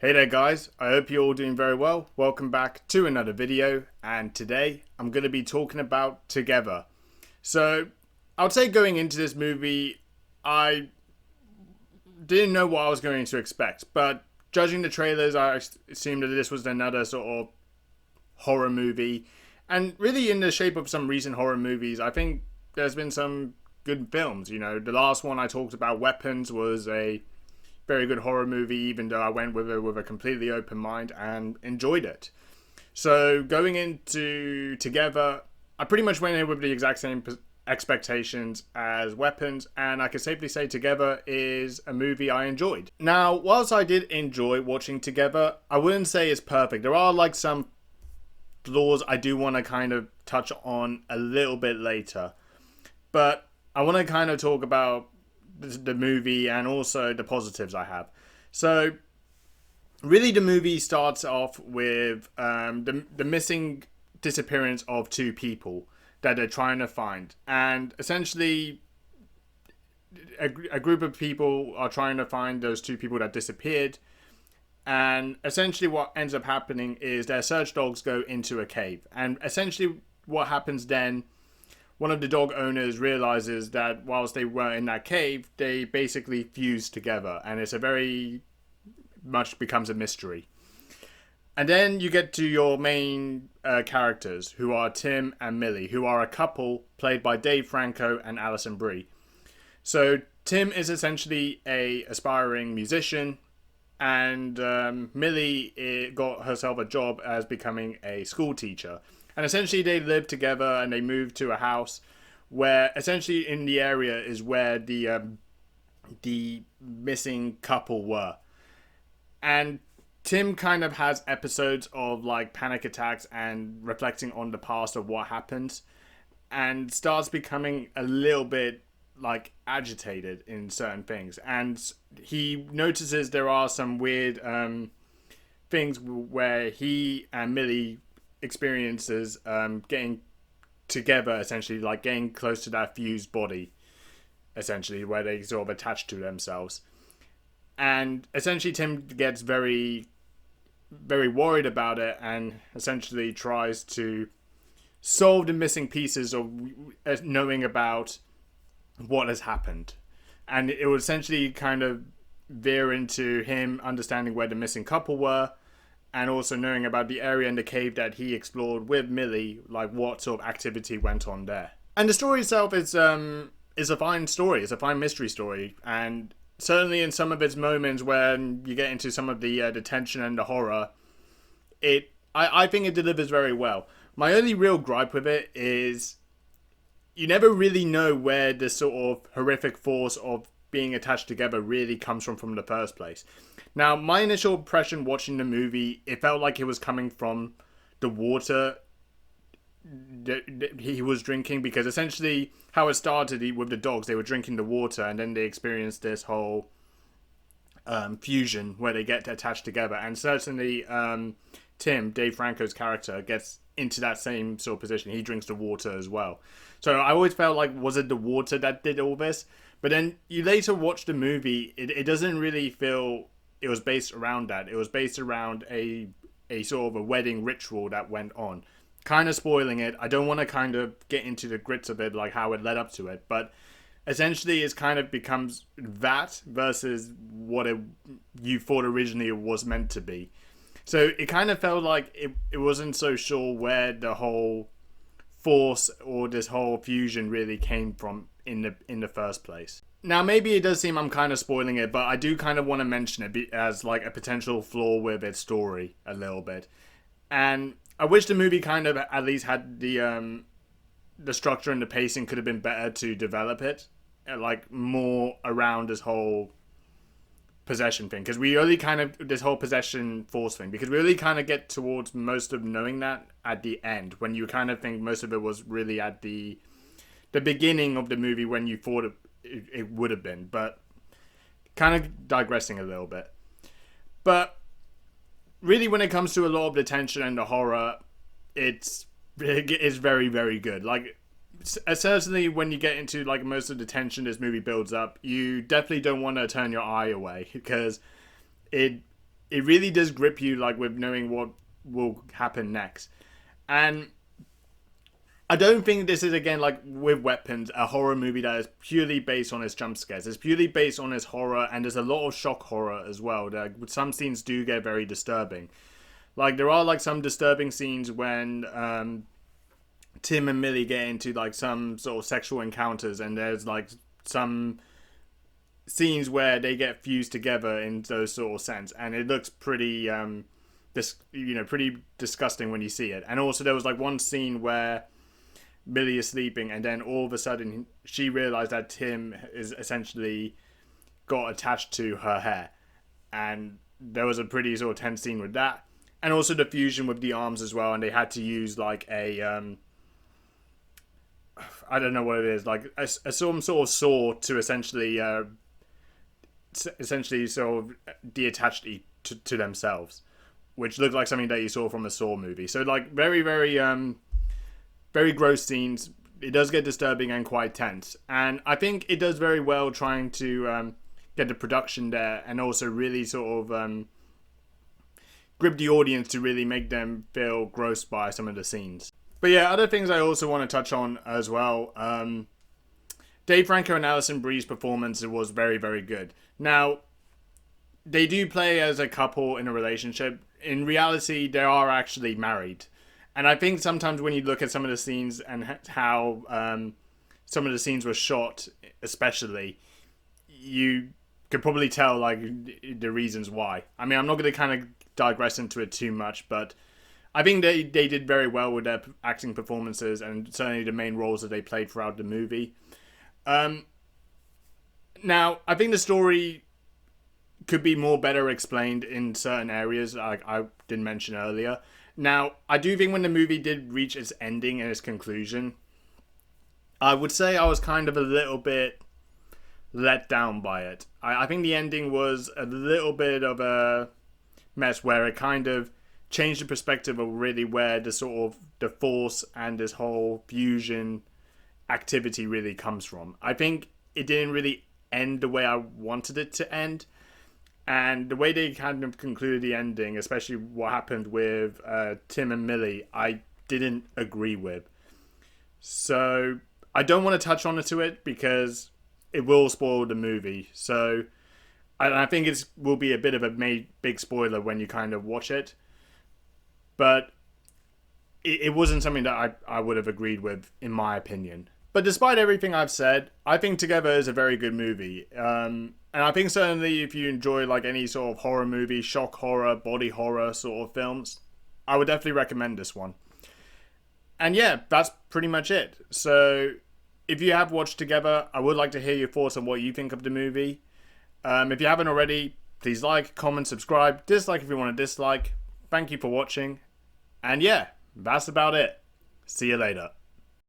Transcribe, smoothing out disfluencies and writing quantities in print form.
Hey there guys, I hope you're all doing very well. Welcome back to another video, and today I'm going to be talking about Together. So, I would say going into this movie, I didn't know what I was going to expect, but judging the trailers, I assumed that this was another sort of horror movie. And really in the shape of some recent horror movies, I think there's been some good films. You know, the last one I talked about, Weapons, was a very good horror movie, even though I went with it with a completely open mind and enjoyed it. So going into Together, I pretty much went in with the exact same expectations as Weapons, and I can safely say Together is a movie I enjoyed. Now, whilst I did enjoy watching Together, I wouldn't say it's perfect. There are like some flaws I do want to kind of touch on a little bit later, but I want to kind of talk about the movie and also the positives I have. So, really, the movie starts off with the missing disappearance of two people that they're trying to find, and essentially, a group of people are trying to find those two people that disappeared. And essentially, what ends up happening is their search dogs go into a cave, and essentially, what happens then, one of the dog owners realizes that whilst they were in that cave, they basically fused together, and it's a very much becomes a mystery. And then you get to your main characters, who are Tim and Millie, who are a couple played by Dave Franco and Alison Brie. So Tim is essentially a aspiring musician, and Millie got herself a job as becoming a school teacher. And essentially they live together and they move to a house where essentially in the area is where the missing couple were. And Tim kind of has episodes of like panic attacks and reflecting on the past of what happened, and starts becoming a little bit like agitated in certain things. And he notices there are some weird things where he and Millie experiences getting together, essentially like getting close to that fused body, essentially where they sort of attach to themselves. And essentially Tim gets very worried about it and essentially tries to solve the missing pieces of knowing about what has happened. And it would essentially kind of veer into him understanding where the missing couple were, and also knowing about the area in the cave that he explored with Millie, like what sort of activity went on there. And the story itself is a fine story. It's a fine mystery story, and certainly in some of its moments when you get into some of the tension and the horror, I think it delivers very well. My only real gripe with it is you never really know where this sort of horrific force of being attached together really comes from the first place. Now, my initial impression watching the movie, it felt like it was coming from the water that he was drinking, because essentially how it started with the dogs, they were drinking the water and then they experienced this whole fusion where they get attached together. And certainly Tim, Dave Franco's character, gets into that same sort of position. He drinks the water as well. So I always felt like, was it the water that did all this? But then you later watch the movie, it doesn't really feel it was based around that. It was based around a sort of a wedding ritual that went on. Kind of spoiling it. I don't want to kind of get into the grits of it, like how it led up to it. But essentially it kind of becomes that versus what you thought originally it was meant to be. So it kind of felt like it wasn't so sure where the whole force or this whole fusion really came from in the first place. Now, maybe it does seem I'm kind of spoiling it, but I do kind of want to mention it as like a potential flaw with its story a little bit. And I wish the movie kind of at least had the structure and the pacing could have been better to develop it, like more around this whole possession thing, because we only kind of this whole possession force thing, because we really kind of get towards most of knowing that at the end, when you kind of think most of it was really at the beginning of the movie when you thought it would have been. But kind of digressing a little bit. But really, when it comes to a lot of the tension and the horror, it's very, very good. Like, certainly when you get into like most of the tension this movie builds up, you definitely don't want to turn your eye away, because it it really does grip you, like, with knowing what will happen next. And I don't think this is, again, like with Weapons, a horror movie that is purely based on its jump scares. It's purely based on its horror, and there's a lot of shock horror as well. Some scenes do get very disturbing. Like, there are, like, some disturbing scenes when Tim and Millie get into, like, some sort of sexual encounters, and there's, like, some scenes where they get fused together in those sort of sense, and it looks pretty pretty disgusting when you see it. And also there was, like, one scene where Millie is sleeping, and then all of a sudden she realized that Tim is essentially got attached to her hair, and there was a pretty sort of tense scene with that. And also the fusion with the arms as well, and they had to use, like, a I don't know what it is, like some sort of saw to essentially sort of detach to themselves, which looked like something that you saw from a Saw movie. So, like, very, very very gross scenes. It does get disturbing and quite tense, and I think it does very well trying to get the production there, and also really sort of grip the audience to really make them feel grossed by some of the scenes. But yeah, other things I also want to touch on as well. Dave Franco and Alison Brie's performance was very, very good. Now, they do play as a couple in a relationship. In reality, they are actually married. And I think sometimes when you look at some of the scenes and how some of the scenes were shot, especially, you could probably tell, like, the reasons why. I mean, I'm not going to kind of digress into it too much, but I think they did very well with their acting performances, and certainly the main roles that they played throughout the movie. Now, I think the story could be better explained in certain areas, like I did mention earlier. Now, I do think when the movie did reach its ending and its conclusion, I would say I was kind of a little bit let down by it. I think the ending was a little bit of a mess, where it kind of changed the perspective of really where the sort of the Force and this whole fusion activity really comes from. I think it didn't really end the way I wanted it to end. And the way they kind of concluded the ending, especially what happened with Tim and Millie, I didn't agree with. So I don't want to touch on it because it will spoil the movie. So I think it will be a bit of a big spoiler when you kind of watch it. But it wasn't something that I would have agreed with, in my opinion. But despite everything I've said, I think Together is a very good movie. And I think certainly if you enjoy, like, any sort of horror movie, shock horror, body horror sort of films, I would definitely recommend this one. And yeah, that's pretty much it. So if you have watched Together, I would like to hear your thoughts on what you think of the movie. If you haven't already, please like, comment, subscribe, dislike if you want to dislike. Thank you for watching. And yeah, that's about it. See you later.